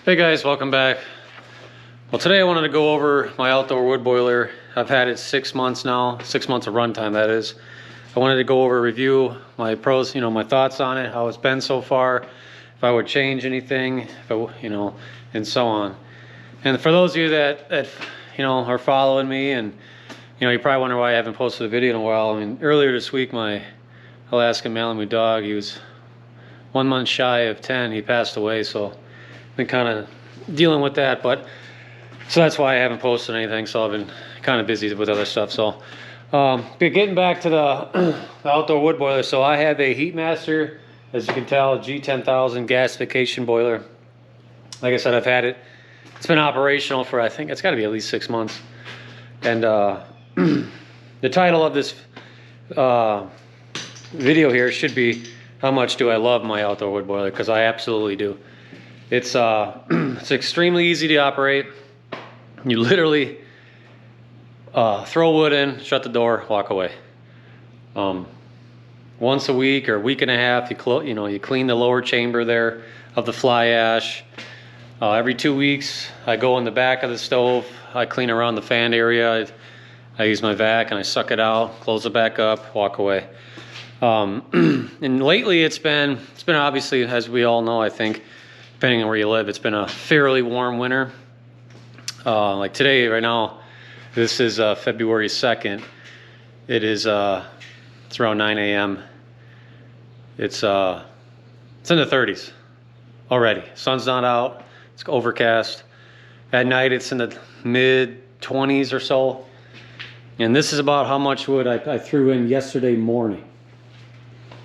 Hey guys, welcome back. Well, today I wanted to go over my outdoor wood boiler. I've had it 6 months now, 6 months of runtime that is. I wanted to go over, review my pros, my thoughts on it, how it's been so far, if I would change anything, if I, and so on. And for those of you that are following me, and you probably wonder why I haven't posted a video in a while. I mean, earlier this week, my Alaskan Malamute dog, he was 1 month shy of 10. He passed away, so been kind of dealing with that, so that's why I haven't posted anything. So I've been kind of busy with other stuff. So getting back to the outdoor wood boiler. So I have a HeatMaster, as you can tell, G10,000 gasification boiler. Like I said, I've had it. It's been operational for, I think it's got to be at least 6 months. And the title of this video here should be, how much do I love my outdoor wood boiler? Because I absolutely do. It's it's extremely easy to operate. You literally throw wood in, shut the door, walk away. Once a week or a week and a half, you clean the lower chamber there of the fly ash. Every 2 weeks, I go in the back of the stove. I clean around the fan area. I use my vac and I suck it out, close it back up, walk away. And lately, it's been obviously, as we all know, I think, depending on where you live, it's been a fairly warm winter. Like today, right now, this is February 2nd. It is it's around 9 a.m. It's in the 30s already. Sun's not out. It's overcast. At night, it's in the mid 20s or so. And this is about how much wood I threw in yesterday morning.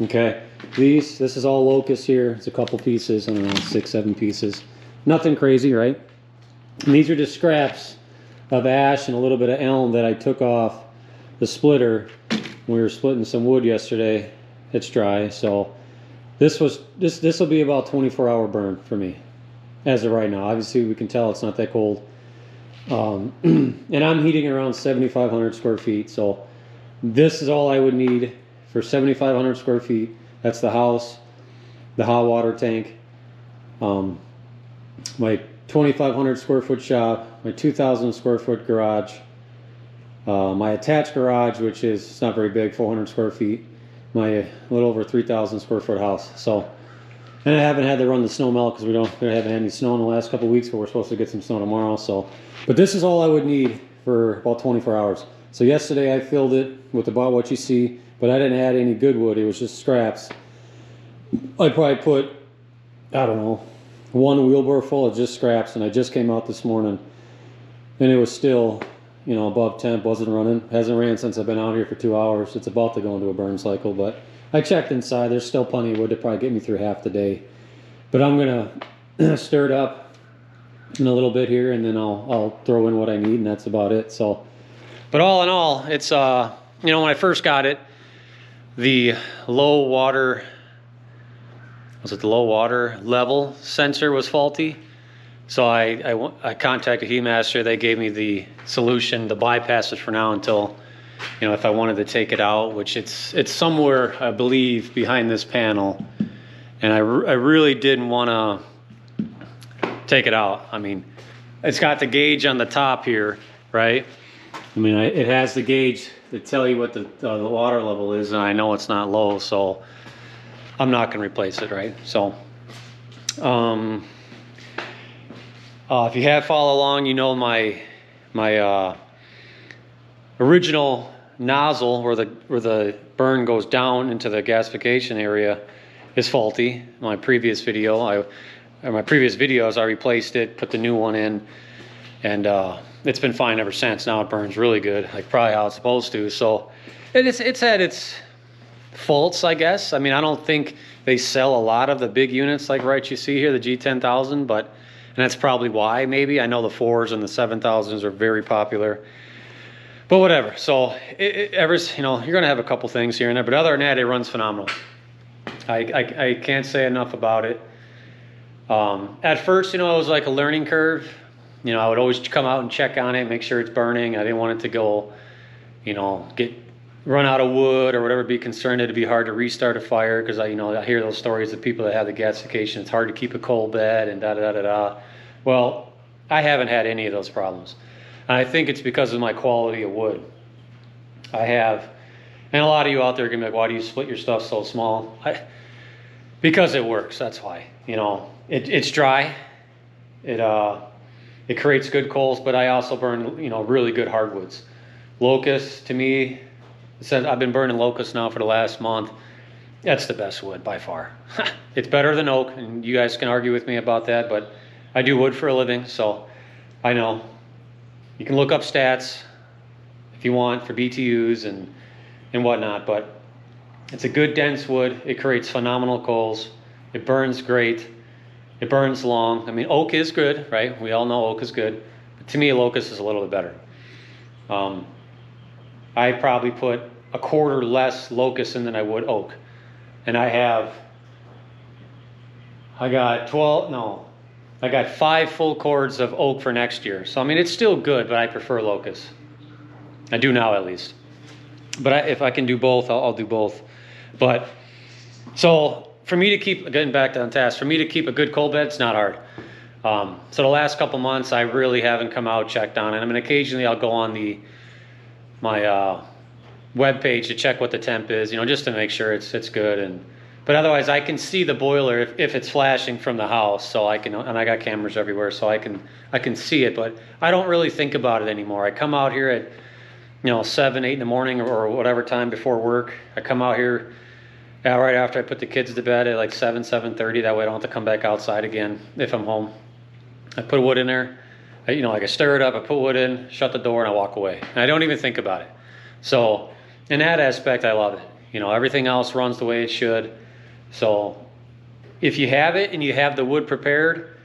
Okay. This is all locust here. It's a couple pieces, I don't know, 6, 7 pieces. Nothing crazy, right? And these are just scraps of ash and a little bit of elm that I took off the splitter when we were splitting some wood yesterday. It's dry, so this will be about 24-hour burn for me as of right now. Obviously, we can tell it's not that cold. And I'm heating around 7,500 square feet, so this is all I would need for 7,500 square feet. That's the house, the hot water tank, my 2,500 square foot shop, my 2,000 square foot garage, my attached garage, which is, it's not very big, 400 square feet, my little over 3,000 square foot house. So, and I haven't had to run the snow melt because we haven't had any snow in the last couple of weeks, but we're supposed to get some snow tomorrow. So, but this is all I would need for about 24 hours. So yesterday I filled it with about what you see, but I didn't add any good wood. It was just scraps. I probably put, I don't know, 1 wheelbarrow full of just scraps, and I just came out this morning, and it was still, above temp, wasn't running. Hasn't ran since I've been out here for 2 hours. It's about to go into a burn cycle, but I checked inside. There's still plenty of wood to probably get me through half the day. But I'm gonna stir it up in a little bit here, and then I'll throw in what I need, and that's about it. So, but all in all, it's when I first got it, the low water level sensor was faulty. So I contacted HeatMaster. They gave me the solution to bypass it for now until, if I wanted to take it out, which it's somewhere, I believe, behind this panel. And I really didn't want to take it out. I mean, it's got the gauge on the top here, right? I mean, it has the gauge to tell you what the water level is, and I know it's not low, so I'm not going to replace it, right? So, if you have followed along, my original nozzle where the burn goes down into the gasification area is faulty. My previous videos, I replaced it, put the new one in, and it's been fine ever since. Now it burns really good, like probably how it's supposed to. So it's had its faults, I guess. I mean, I don't think they sell a lot of the big units like you see here, the G10,000, and that's probably why, maybe. I know the 4s and the 7,000s are very popular, but whatever. So you're gonna have a couple things here and there, but other than that, it runs phenomenal. I can't say enough about it. At first, it was like a learning curve. I would always come out and check on it, make sure it's burning. I didn't want it to go, run out of wood or whatever, be concerned it'd be hard to restart a fire, because I hear those stories of people that have the gasification. It's hard to keep a coal bed and da da da da. Well, I haven't had any of those problems. And I think it's because of my quality of wood. I have, and a lot of you out there are gonna be like, why do you split your stuff so small? Because it works, that's why. You know, it's dry. It creates good coals, but I also burn, you know, really good hardwoods. Locust, to me, since I've been burning locust now for the last month, that's the best wood by far. It's better than oak, and you guys can argue with me about that, but I do wood for a living, so I know. You can look up stats if you want for BTUs and whatnot, but it's a good dense wood. It creates phenomenal coals. It burns great. It burns long. I mean, oak is good, right? We all know oak is good. But to me, locust is a little bit better. I probably put a quarter less locust in than I would oak. And I got 5 full cords of oak for next year. So, I mean, it's still good, but I prefer locust. I do now, at least. But if I can do both, I'll do both. But, so, for me to keep, getting back on task, for me to keep a good coal bed, it's not hard. So the last couple months, I really haven't come out, checked on it. I mean, occasionally I'll go on my web page to check what the temp is, you know, just to make sure it's good. But otherwise, I can see the boiler if it's flashing from the house, so I can, and I got cameras everywhere, so I can see it. But I don't really think about it anymore. I come out here at, you know, 7, 8 in the morning or whatever time before work. I come out here right after I put the kids to bed at like 7:30. That way I don't have to come back outside again if I'm home. I put wood in there. You know, like I stir it up, I put wood in, shut the door, and I walk away. And I don't even think about it. So in that aspect, I love it. You know, everything else runs the way it should. So if you have it and you have the wood prepared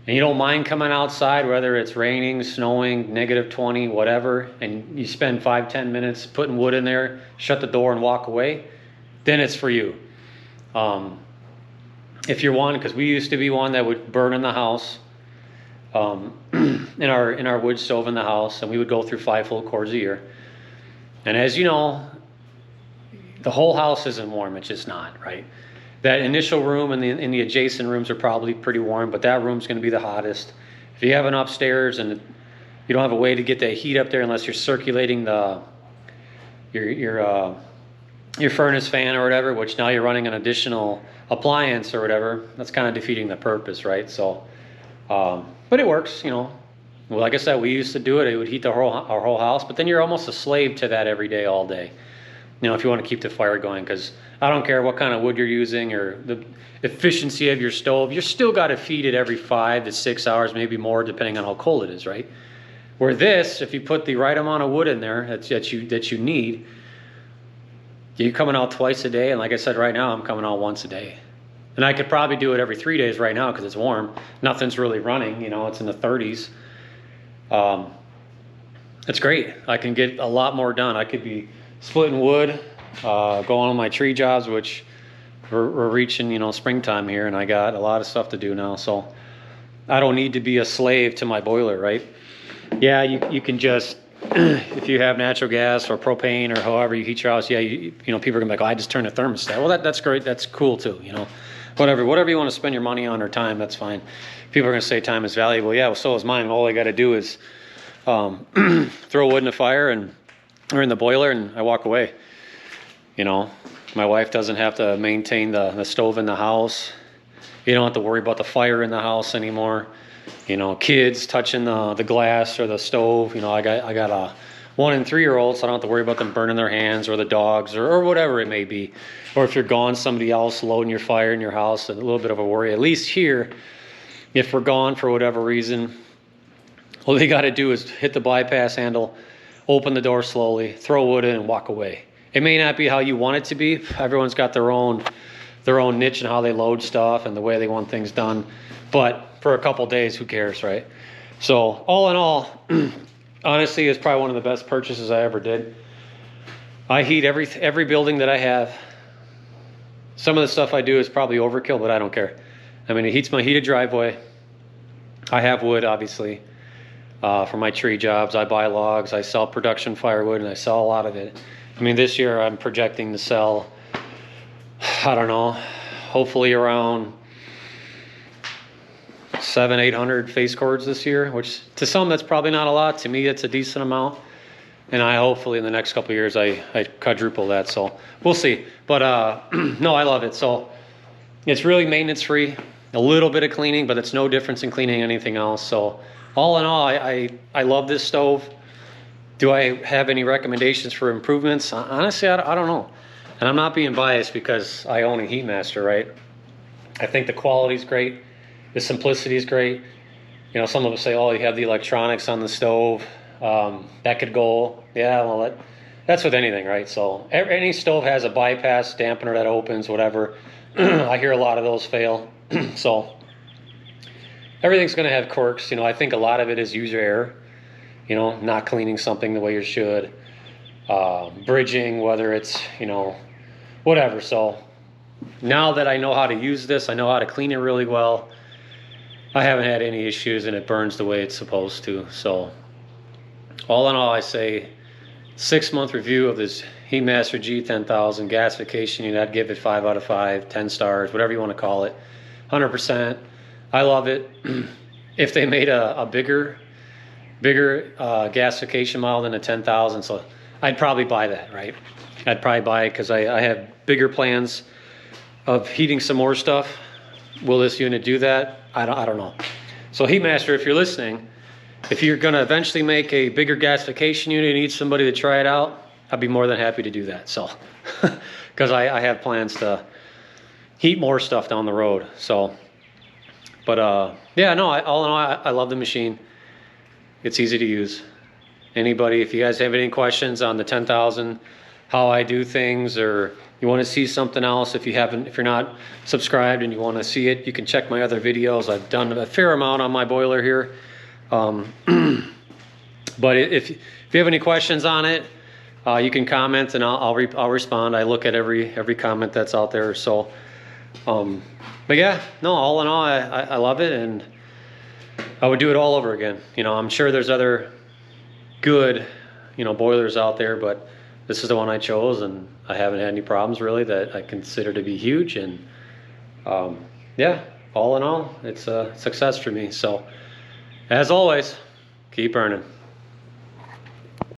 and you don't mind coming outside, whether it's raining, snowing, -20, whatever, and you spend 5-10 minutes putting wood in there, shut the door and walk away, then it's for you. If you're one, because we used to be one that would burn in the house, in our wood stove in the house, and we would go through 5 full cords a year. And as you know, the whole house isn't warm. It's just not, right? That initial room and the adjacent rooms are probably pretty warm, but that room's going to be the hottest. If you have an upstairs and you don't have a way to get that heat up there unless you're circulating your furnace fan or whatever, which now you're running an additional appliance or whatever, that's kind of defeating the purpose, right? So, but it works, you know. Well, like I said, we used to do it. It would heat our whole house, but then you're almost a slave to that every day, all day. You know, if you want to keep the fire going, because I don't care what kind of wood you're using or the efficiency of your stove, you still got to feed it every 5 to 6 hours, maybe more, depending on how cold it is, right? Where this, if you put the right amount of wood in there that you need, you're coming out twice a day, and like I said, right now I'm coming out once a day. And I could probably do it every 3 days right now because it's warm. Nothing's really running, you know, it's in the 30s. It's great. I can get a lot more done. I could be splitting wood, going on my tree jobs, which we're reaching, you know, springtime here, and I got a lot of stuff to do now. So I don't need to be a slave to my boiler, right? Yeah, you can just, if you have natural gas or propane or however you heat your house, yeah, you know, people are gonna be like, oh, I just turn the thermostat. Well, that's great. That's cool too, you know. Whatever you want to spend your money on or time, that's fine. People are gonna say time is valuable. Yeah, well, so is mine. All I got to do is throw wood in the fire or in the boiler, and I walk away. You know, my wife doesn't have to maintain the stove in the house. You don't have to worry about the fire in the house anymore. You know, kids touching the glass or the stove. You know, I got a 1 and 3-year-old, so I don't have to worry about them burning their hands or the dogs or whatever it may be. Or if you're gone, somebody else loading your fire in your house, a little bit of a worry. At least here, if we're gone for whatever reason, all they got to do is hit the bypass handle, open the door slowly, throw wood in, and walk away. It may not be how you want it to be. Everyone's got their own niche and how they load stuff and the way they want things done. But for a couple days, who cares, right? So all in all, honestly, it's probably one of the best purchases I ever did. I heat every building that I have. Some of the stuff I do is probably overkill, but I don't care. I mean, it heats my heated driveway. I have wood, obviously, for my tree jobs. I buy logs. I sell production firewood, and I sell a lot of it. I mean, this year I'm projecting to sell, I don't know, hopefully around 700-800 face cords this year, which to some that's probably not a lot. To me, it's a decent amount. And I hopefully in the next couple of years I quadruple that. So we'll see. But no, I love it. So it's really maintenance free. A little bit of cleaning, but it's no difference in cleaning anything else. So all in all, I love this stove. Do I have any recommendations for improvements? Honestly, I don't know. And I'm not being biased because I own a HeatMaster, right? I think the quality is great. The simplicity is great. You know, some of us say, oh, you have the electronics on the stove. That could go. Yeah, well, that's with anything, right? So any stove has a bypass dampener that opens, whatever. I hear a lot of those fail. So everything's going to have quirks. You know, I think a lot of it is user error. You know, not cleaning something the way you should. Bridging, whether it's, you know, whatever. So now that I know how to use this, I know how to clean it really well. I haven't had any issues and it burns the way it's supposed to. So all in all, I say 6-month review of this HeatMaster G10,000 gasification unit. I'd give it 5 out of 5, 10 stars, whatever you want to call it. 100%. I love it. If they made a bigger gasification model than a 10,000, so I'd probably buy that, right? I'd probably buy it because I have bigger plans of heating some more stuff. Will this unit do that? I don't know. So HeatMaster, if you're listening, if you're going to eventually make a bigger gasification unit and need somebody to try it out, I'd be more than happy to do that. So, because I have plans to heat more stuff down the road. So, but yeah, no, all in all, I love the machine. It's easy to use. Anybody, if you guys have any questions on the 10,000, how I do things, or you want to see something else, if you're not subscribed and you want to see it, you can check my other videos. I've done a fair amount on my boiler here. But if you have any questions on it, you can comment and I'll respond. I look at every comment that's out there. So, but yeah, no, all in all, I love it, and I would do it all over again. You know, I'm sure there's other good, you know, boilers out there, but this is the one I chose, and I haven't had any problems really that I consider to be huge. And yeah, all in all, it's a success for me. So as always, keep burning.